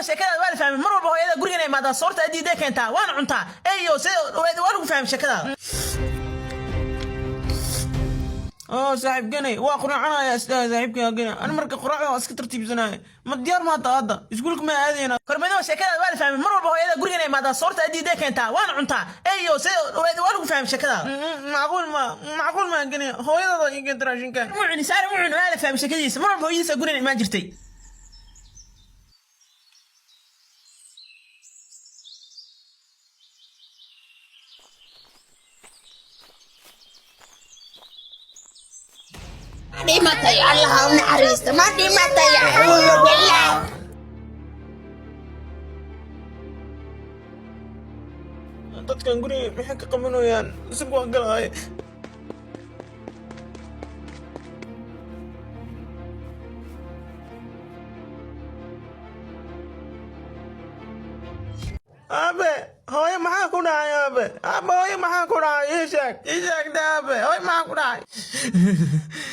sheekada waa la fahmay mar walba hooyada guriga imaada soorta adiiday keentaa waan cuntaa eeyo waa lagu fahmay sheekada صاحب جني واقرا انا يا استاذ صاحبك يا جني انا مركب قراءه اسك ترتيب زناي ما ديار ما هذا يقول لك ما هذه انا كربيدو شكلها waa la fahmay mar walba hooyada guriga imaada soorta adiiday keentaa waan cuntaa eeyo waa lagu fahmay sheekada macquul ma jني hooyada iga daraashin kan mucni saar mucni waa la fahmay sheekadiisa mar walba hooyadiisa guriga imaan jirtay متى يا الله ونحرست ما دي متى يا حول بالله dadkan guriga maxay ka qabanayaan isku galay abe hooyo maxaa ku dhacay abe hooyo maxaa ku dhacay ii sheeg daabe hooyo maxaa ku dhacay